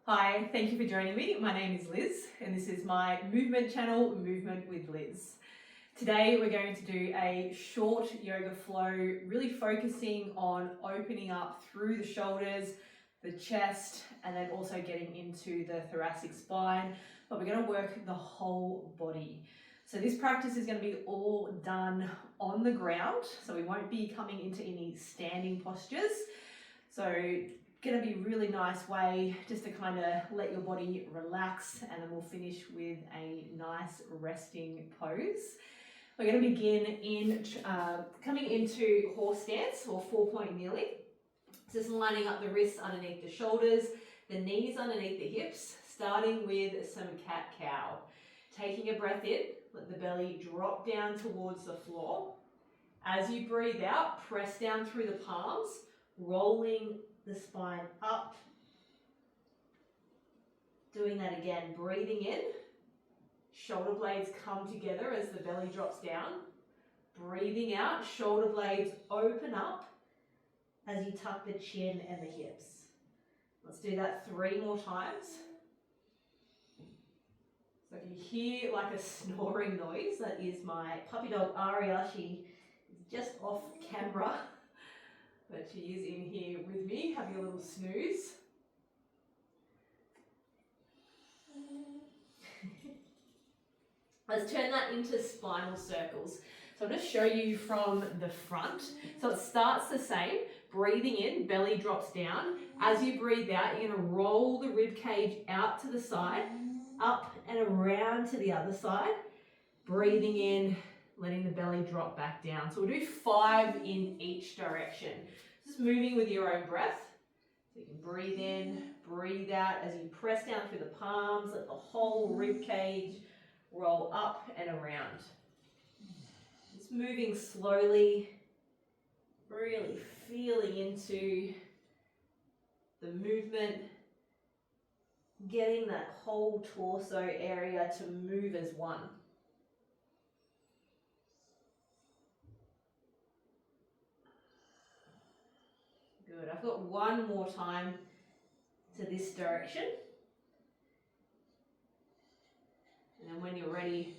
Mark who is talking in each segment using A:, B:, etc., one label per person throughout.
A: Hi, thank you for joining me. My name is Liz and this is my movement channel, Movement with Liz. Today we're going to do a short yoga flow, really focusing on opening up through the shoulders, the chest, and then also getting into the thoracic spine, but we're going to work the whole body. So this practice is going to be all done on the ground, so we won't be coming into any standing postures. So going to be a really nice way just to kind of let your body relax, and then we'll finish with a nice resting pose. We're going to begin in coming into horse stance or 4-point kneeling. Just lining up the wrists underneath the shoulders, the knees underneath the hips, starting with some cat-cow. Taking a breath in, let the belly drop down towards the floor. As you breathe out, press down through the palms, rolling the spine up. Doing that again, breathing in. Shoulder blades come together as the belly drops down. Breathing out, shoulder blades open up as you tuck the chin and the hips. Let's do that 3 more times. So if you hear like a snoring noise, that is my puppy dog Arya. She is just off camera, but she is in here with me, having a little snooze. Let's turn that into spinal circles. So I'll just show you from the front. So it starts the same, breathing in, belly drops down. As you breathe out, you're gonna roll the rib cage out to the side, up and around to the other side. Breathing in, letting the belly drop back down. So we'll do 5 in each direction. Just moving with your own breath. So you can breathe in, breathe out as you press down through the palms, let the whole rib cage roll up and around. Just moving slowly, really feeling into the movement, getting that whole torso area to move as one. Good, I've got 1 more time to this direction. And then when you're ready,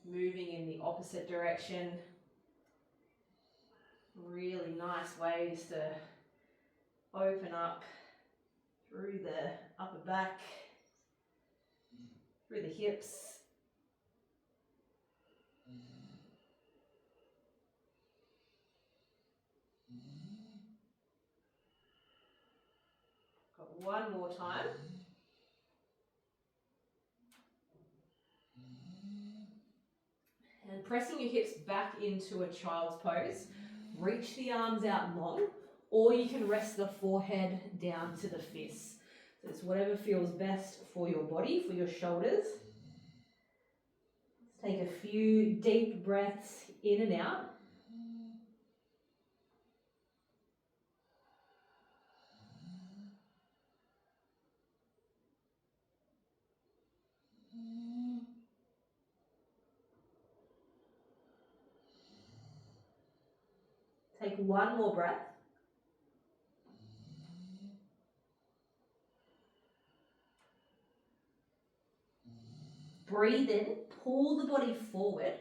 A: moving in the opposite direction. Really nice ways to open up through the upper back, through the hips. Got 1 more time. And pressing your hips back into a child's pose. Reach the arms out long, or you can rest the forehead down to the fists. So it's whatever feels best for your body, for your shoulders. Let's take a few deep breaths in and out. Take 1 more breath. Breathe in, pull the body forward.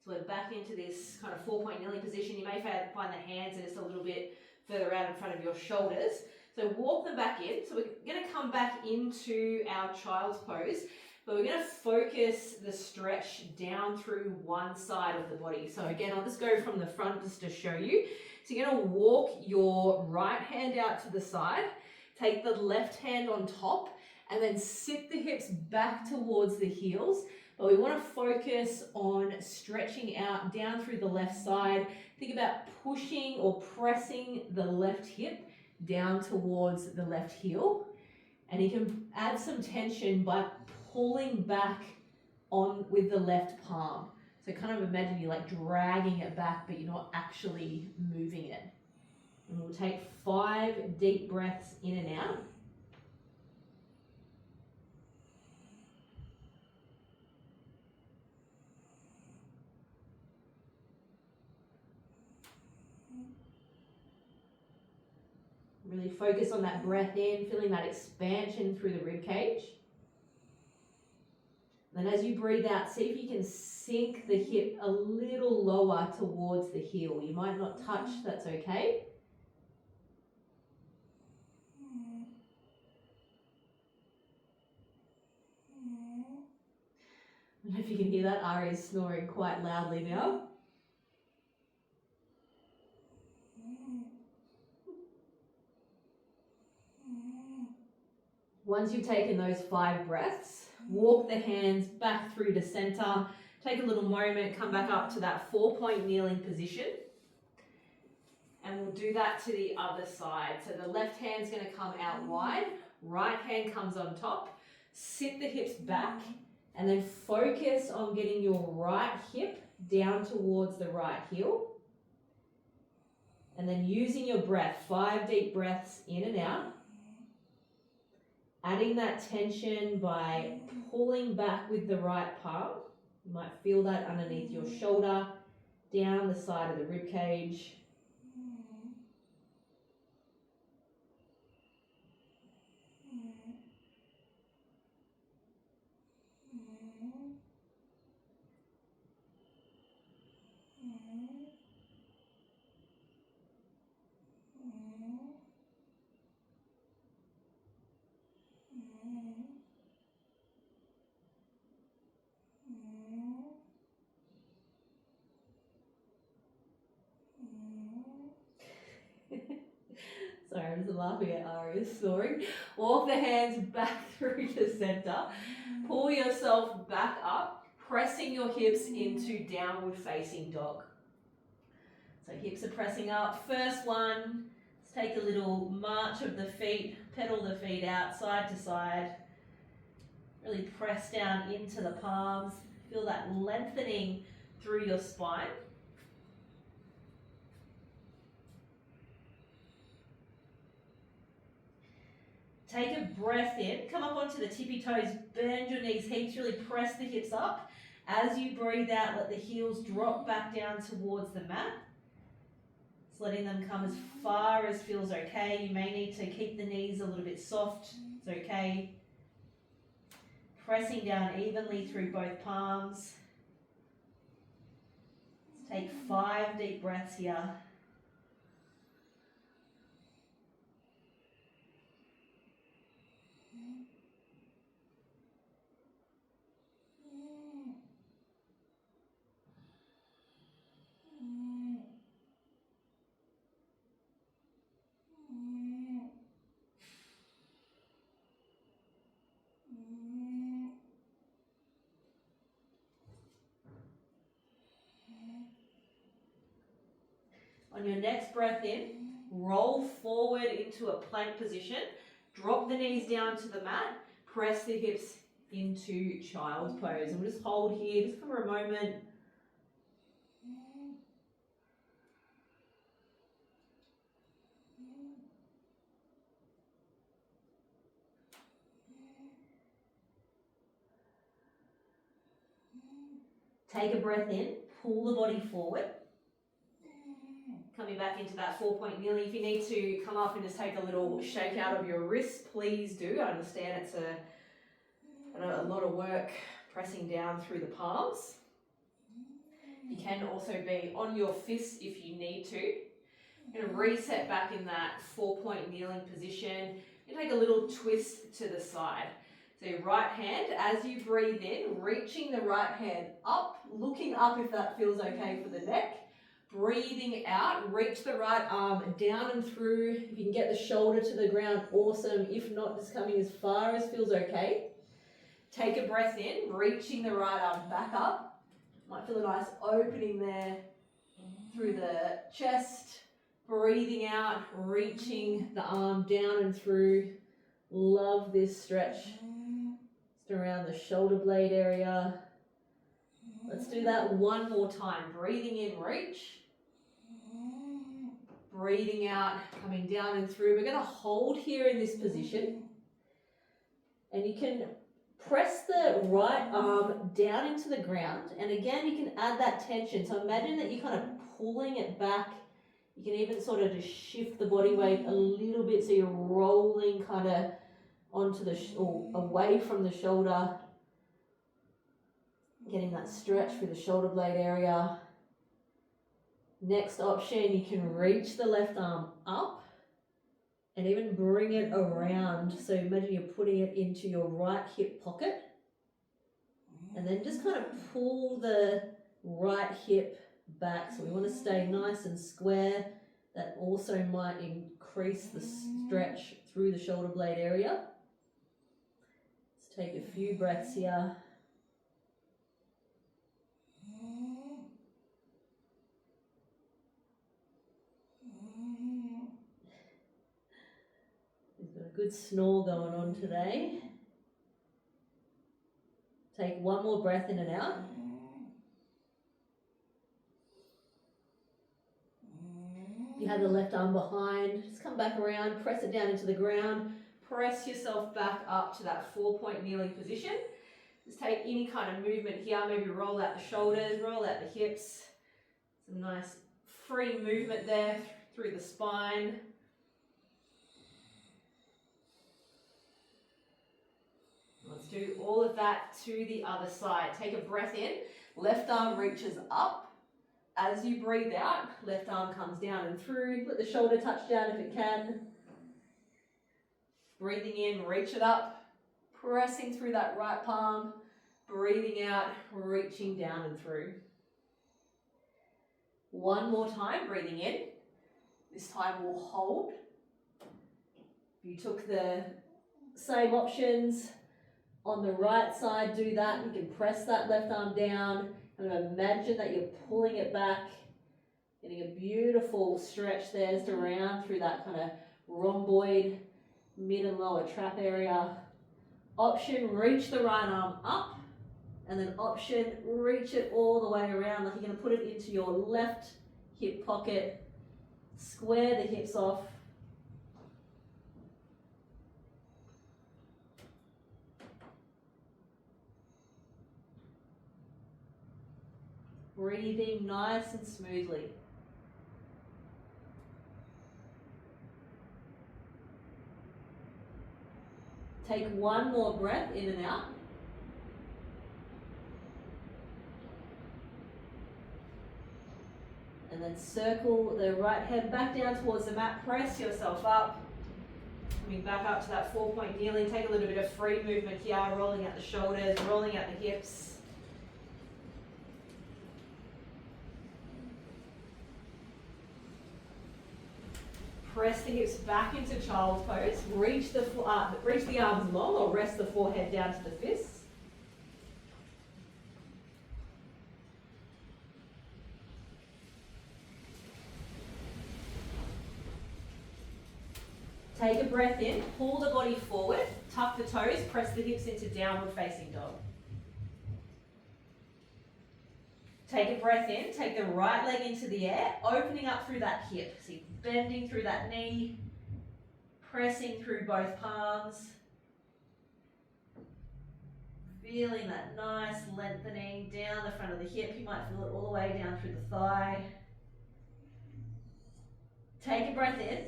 A: So we're back into this kind of 4-point kneeling position. You may find the hands are just a little bit further out in front of your shoulders. So walk them back in. So we're going to come back into our child's pose, but we're going to focus the stretch down through one side of the body. So again, I'll just go from the front just to show you. So you're going to walk your right hand out to the side, take the left hand on top, and then sit the hips back towards the heels. But we want to focus on stretching out down through the left side. Think about pushing or pressing the left hip down towards the left heel. And you can add some tension by pulling back on with the left palm. So kind of imagine you're like dragging it back, but you're not actually moving it. And we'll take 5 deep breaths in and out. Really focus on that breath in, feeling that expansion through the rib cage. Then as you breathe out, see if you can sink the hip a little lower towards the heel. You might not touch, that's okay. I don't know if you can hear that, Arya's snoring quite loudly now. Once you've taken those 5 breaths, walk the hands back through to center. Take a little moment, come back up to that 4-point kneeling position. And we'll do that to the other side. So the left hand's going to come out wide, right hand comes on top. Sit the hips back and then focus on getting your right hip down towards the right heel. And then using your breath, 5 deep breaths in and out. Adding that tension by pulling back with the right palm. You might feel that underneath your shoulder, down the side of the rib cage. Sorry, I'm just laughing at Arya's snoring. Walk the hands back through to center. Pull yourself back up, pressing your hips into downward facing dog. So hips are pressing up. First one, let's take a little march of the feet, pedal the feet out side to side. Really press down into the palms. Feel that lengthening through your spine. Take a breath in, come up onto the tippy toes, bend your knees heaps, really press the hips up. As you breathe out, let the heels drop back down towards the mat. Just letting them come as far as feels okay. You may need to keep the knees a little bit soft, it's okay. Pressing down evenly through both palms. Let's take 5 deep breaths here. On your next breath in, roll forward into a plank position. Drop the knees down to the mat. Press the hips into child's pose. And we'll just hold here just for a moment. Take a breath in, pull the body forward. Coming back into that 4-point kneeling. If you need to come up and just take a little shake out of your wrists, please do. I understand it's a lot of work pressing down through the palms. You can also be on your fists if you need to. You're going to reset back in that 4-point kneeling position. You take a little twist to the side. So right hand, as you breathe in, reaching the right hand up, looking up if that feels okay for the neck. Breathing out, reach the right arm down and through. If you can get the shoulder to the ground, awesome. If not, just coming as far as feels okay. Take a breath in, reaching the right arm back up. Might feel a nice opening there through the chest. Breathing out, reaching the arm down and through. Love this stretch. Just around the shoulder blade area. Let's do that one more time. Breathing in, reach. Breathing out, coming down and through. We're going to hold here in this position. And you can press the right arm down into the ground. And again, you can add that tension. So imagine that you're kind of pulling it back
B: You can even sort of just shift the body weight a little bit so you're rolling kind of onto the, or away from the shoulder. Getting that stretch through the shoulder blade area. Next option, you can reach the left arm up and even bring it around. So imagine you're putting it into your right hip pocket. And then just kind of pull the right hip back. So we want to stay nice and square. That also might increase the stretch through the shoulder blade area. Let's take a few breaths here. We've got a good snore going on today. Take one more breath in and out. If you have the left arm behind, just come back around, press it down into the ground, press yourself back up to that 4-point kneeling position. Just take any kind of movement here, maybe roll out the shoulders, roll out the hips. Some nice free movement there through the spine. Let's do all of that to the other side. Take a breath in, left arm reaches up. As you breathe out, left arm comes down and through. Let the shoulder touch down if it can. Breathing in, reach it up. Pressing through that right palm. Breathing out, reaching down and through. One more time, breathing in. This time we'll hold. If you took the same options on the right side, do that. You can press that left arm down. And imagine that you're pulling it back, getting a beautiful stretch there just around through that kind of rhomboid, mid and lower trap area. Option, reach the right arm up, and then option, reach it all the way around, like you're going to put it into your left hip pocket, square the hips off. Breathing nice and smoothly. Take one more breath in and out. And then circle the right head back down towards the mat. Press yourself up. Coming back up to that 4-point kneeling. Take a little bit of free movement here, rolling out the shoulders, rolling out the hips. Press the hips back into child's pose. Reach the arms long or rest the forehead down to the fists. Take a breath in, pull the body forward, tuck the toes, press the hips into downward facing dog. Take a breath in, take the right leg into the air, opening up through that hip. So you're bending through that knee, pressing through both palms. Feeling that nice lengthening down the front of the hip. You might feel it all the way down through the thigh. Take a breath in.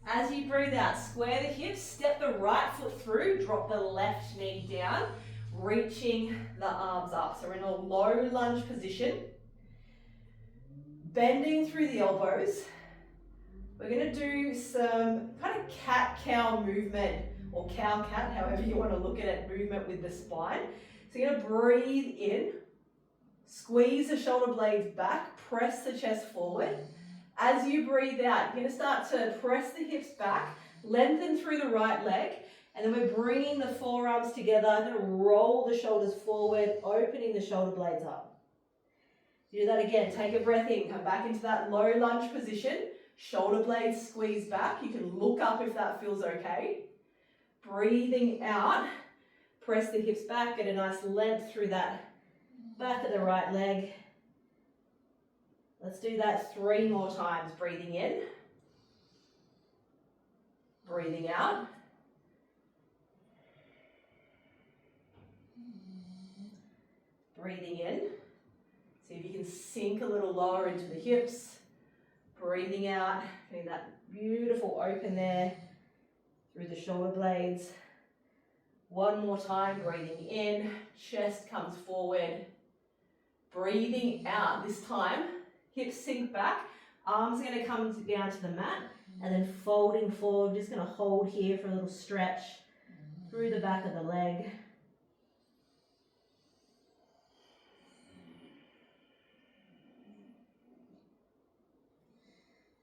B: As you breathe out, square the hips, step the right foot through, drop the left knee down, reaching the arms up. So we're in a low lunge position. Bending through the elbows. We're going to do some kind of cat-cow movement, or cow-cat, however you want to look at it, movement with the spine. So you're going to breathe in, squeeze the shoulder blades back, press the chest forward. As you breathe out, you're going to start to press the hips back, lengthen through the right leg, and then we're bringing the forearms together. I'm going to roll the shoulders forward, opening the shoulder blades up. Do that again. Take a breath in, come back into that low lunge position. Shoulder blades squeeze back. You can look up if that feels okay. Breathing out, press the hips back, get a nice length through that back of the right leg. Let's do that 3 more times. Breathing in, breathing out. Breathing in. See if you can sink a little lower into the hips. Breathing out, getting that beautiful open there through the shoulder blades. One more time, breathing in, chest comes forward. Breathing out, this time, hips sink back, arms are going to come down to the mat, and then folding forward, just going to hold here for a little stretch through the back of the leg.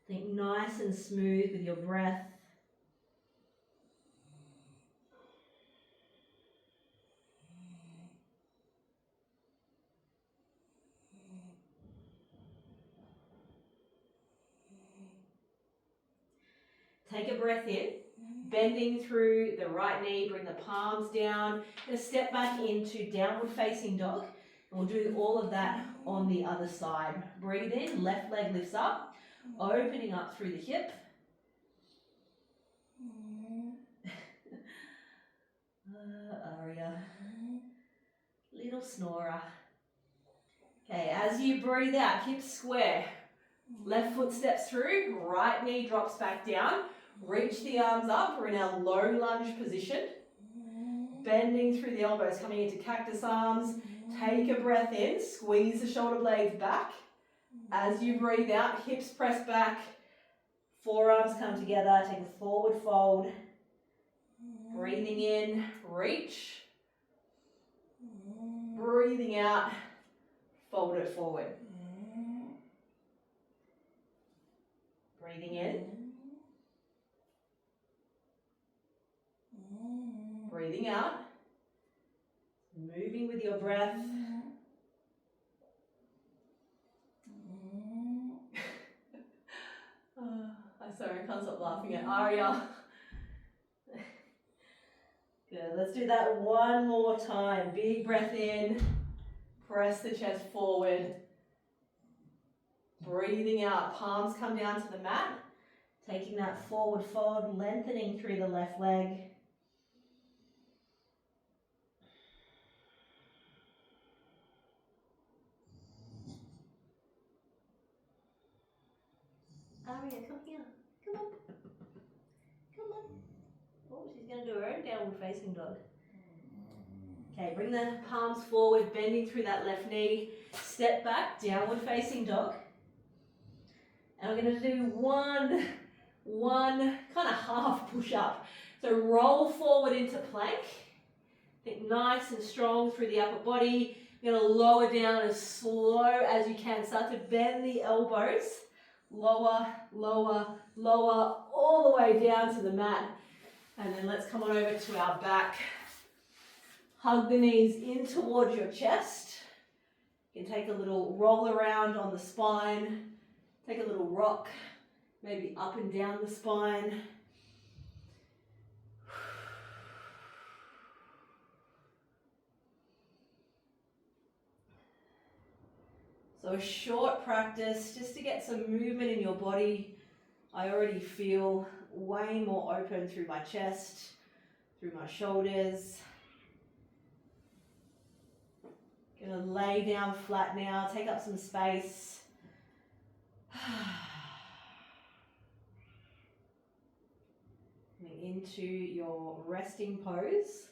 B: Think nice and smooth with your breath. Take a breath in, bending through the right knee, bring the palms down, and step back into downward facing dog. And we'll do all of that on the other side. Breathe in, left leg lifts up, opening up through the hip. Arya, little snorer. Okay, as you breathe out, hips square. Left foot steps through, right knee drops back down. Reach the arms up, we're in our low lunge position. Bending through the elbows, coming into cactus arms. Take a breath in, squeeze the shoulder blades back. As you breathe out, hips press back, forearms come together, take a forward fold. Breathing in, reach. Breathing out, fold it forward. Breathing in. Breathing out. Moving with your breath. Sorry, I can't stop laughing at Arya. Good, let's do that one more time. Big breath in. Press the chest forward. Breathing out, palms come down to the mat. Taking that forward fold, lengthening through the left leg. Arya, come here. Come on. Come on. Oh, she's going to do her own downward facing dog. Okay, bring the palms forward, bending through that left knee. Step back, downward facing dog. And we're going to do one kind of half push up. So roll forward into plank. Think nice and strong through the upper body. You're going to lower down as slow as you can. Start to bend the elbows. Lower, lower, lower, all the way down to the mat. And then let's come on over to our back. Hug the knees in towards your chest. You can take a little roll around on the spine. Take a little rock, maybe up and down the spine. So a short practice just to get some movement in your body. I already feel way more open through my chest, through my shoulders. Gonna lay down flat now, take up some space. Into your resting pose.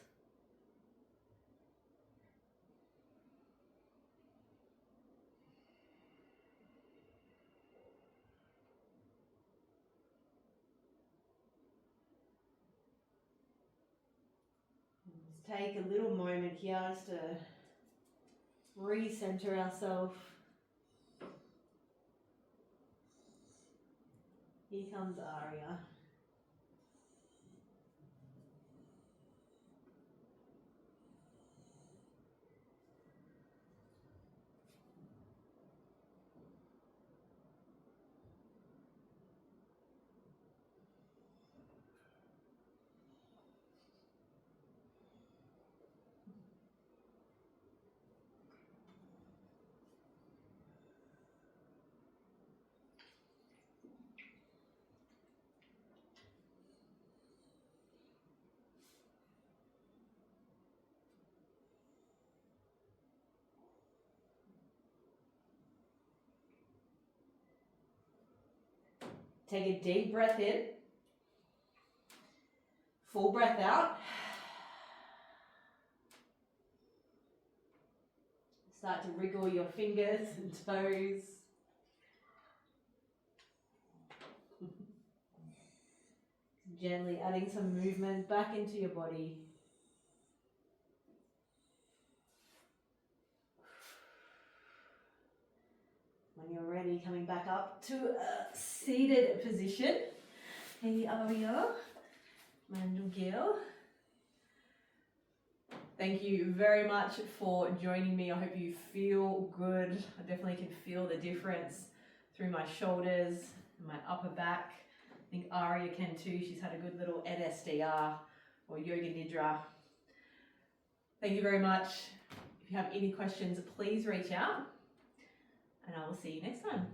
B: Let's take a little moment here just to recenter ourselves. Here comes Arya. Take a deep breath in. Full breath out. Start to wriggle your fingers and toes. Gently adding some movement back into your body. When you're ready, coming back up to a seated position. Hey Arya, my little girl. Thank you very much for joining me. I hope you feel good. I definitely can feel the difference through my shoulders and my upper back. I think Arya can too. She's had a good little NSDR or Yoga Nidra. Thank you very much. If you have any questions, please reach out and I will see you next time.